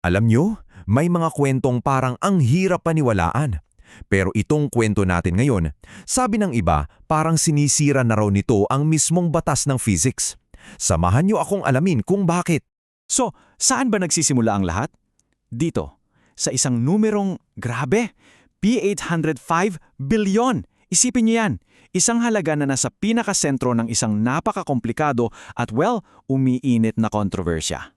Alam nyo, may mga kwentong parang ang hirap paniwalaan. Pero itong kwento natin ngayon, sabi ng iba, parang sinisira na raw nito ang mismong batas ng physics. Samahan nyo akong alamin kung bakit. So, saan ba nagsisimula ang lahat? Dito, sa isang numerong grabe, P805 billion. Isipin niyo yan, isang halaga na nasa pinakasentro ng isang napakakomplikado at umiinit na kontrobersya.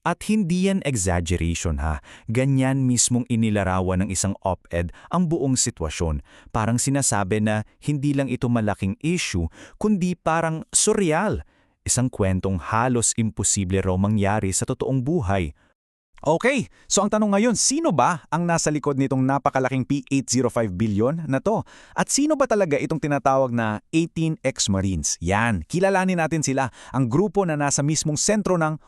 At hindi yan exaggeration ha, ganyan mismong inilarawan ng isang op-ed ang buong sitwasyon. Parang sinasabi na hindi lang ito malaking issue, kundi parang surreal. Isang kwentong halos imposible raw mangyari sa totoong buhay. Okay, so ang tanong ngayon, sino ba ang nasa likod nitong napakalaking P805 billion na to? At sino ba talaga itong tinatawag na 18 ex-Marines? Yan, kilalanin natin sila, ang grupo na nasa mismong sentro ng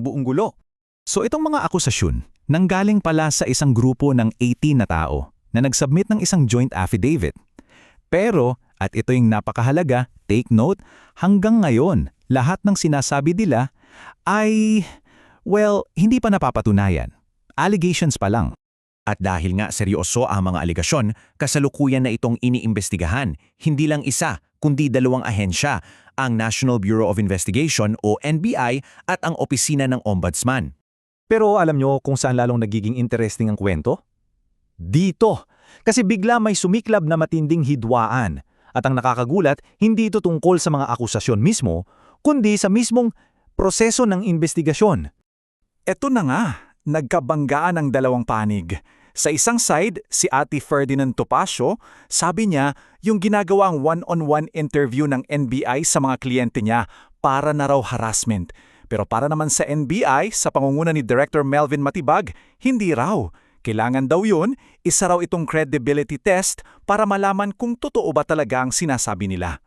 buong gulo. So itong mga akusasyon, nanggaling pala sa isang grupo ng 18 na tao na nag-submit ng isang joint affidavit. Pero, at ito yung napakahalaga, take note, hanggang ngayon, lahat ng sinasabi nila ay hindi pa napapatunayan. Allegations pa lang. At dahil nga seryoso ang mga aligasyon, kasalukuyan na itong iniimbestigahan, hindi lang isa, kundi dalawang ahensya, ang National Bureau of Investigation o NBI at ang Opisina ng Ombudsman. Pero alam nyo kung saan lalong nagiging interesting ang kwento? Dito! Kasi bigla may sumiklab na matinding hidwaan. At ang nakakagulat, hindi ito tungkol sa mga akusasyon mismo, kundi sa mismong proseso ng investigasyon. Eto na nga, nagkabanggaan ang dalawang panig. Sa isang side, si Ate Ferdinand Topacio, sabi niya yung ginagawang one-on-one interview ng NBI sa mga kliyente niya para na raw harassment. Pero para naman sa NBI, sa pangunguna ni Director Melvin Matibag, hindi raw. Kailangan daw yun, isa raw itong credibility test para malaman kung totoo ba talaga ang sinasabi nila.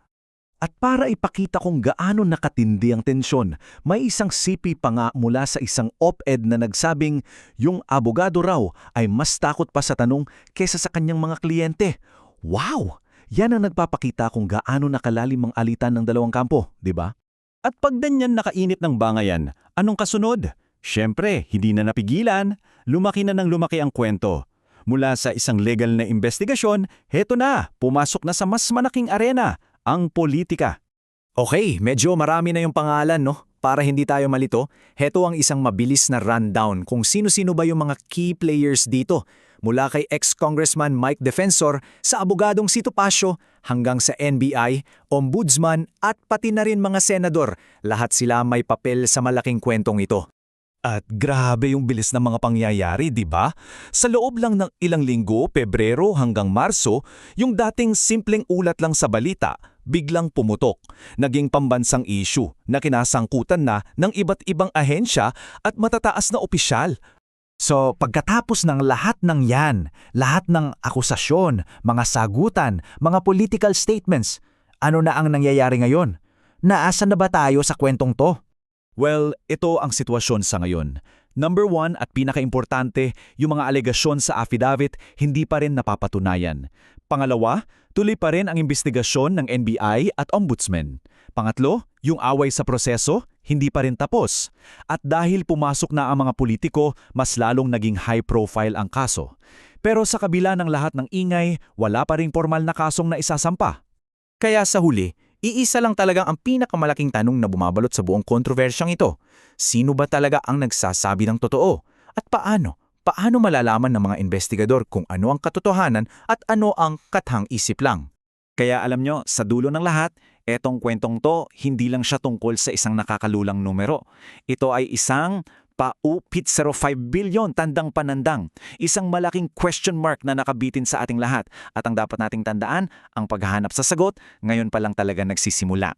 At para ipakita kung gaano nakatindi ang tensyon, may isang CP pa nga mula sa isang op-ed na nagsabing yung abogado raw ay mas takot pa sa tanong kesa sa kanyang mga kliyente. Wow! Yan ang nagpapakita kung gaano nakalalim ang alitan ng dalawang kampo, di ba? At pag ganyan nakainit ng bangayan, anong kasunod? Siyempre, hindi na napigilan. Lumaki na ng lumaki ang kwento. Mula sa isang legal na investigasyon, heto na, pumasok na sa mas malaking arena, ang politika. Okay, medyo marami na yung pangalan, no? Para hindi tayo malito, heto ang isang mabilis na rundown kung sino-sino ba yung mga key players dito. Mula kay ex-Congressman Mike Defensor sa abogadong si Topacio hanggang sa NBI, Ombudsman at pati na rin mga senador. Lahat sila may papel sa malaking kwentong ito. At grabe yung bilis ng mga pangyayari, di ba? Sa loob lang ng ilang linggo, Pebrero hanggang Marso, yung dating simpleng ulat lang sa balita, biglang pumutok. Naging pambansang issue na kinasangkutan na ng iba't ibang ahensya at matataas na opisyal. So pagkatapos ng lahat ng yan, lahat ng akusasyon, mga sagutan, mga political statements, ano na ang nangyayari ngayon? Naasan na ba tayo sa kwentong to? Well, ito ang sitwasyon sa ngayon. Number 1 at pinakaimportante, yung mga alegasyon sa affidavit hindi pa rin napapatunayan. Pangalawa, tuloy pa rin ang investigasyon ng NBI at Ombudsman. Pangatlo, yung away sa proseso, hindi pa rin tapos. At dahil pumasok na ang mga politiko, mas lalong naging high profile ang kaso. Pero sa kabila ng lahat ng ingay, wala pa ring formal na kasong na isasampa. Kaya sa huli, iisa lang talaga ang pinakamalaking tanong na bumabalot sa buong kontrobersyang ito. Sino ba talaga ang nagsasabi ng totoo? At paano? Paano malalaman ng mga investigador kung ano ang katotohanan at ano ang kathang-isip lang? Kaya alam nyo, sa dulo ng lahat, etong kwentong to, hindi lang siya tungkol sa isang nakakalulang numero. Ito ay isang pa-0.05 billion tandang panandang. Isang malaking question mark na nakabitin sa ating lahat. At ang dapat nating tandaan, ang paghahanap sa sagot, ngayon pa lang talaga nagsisimula.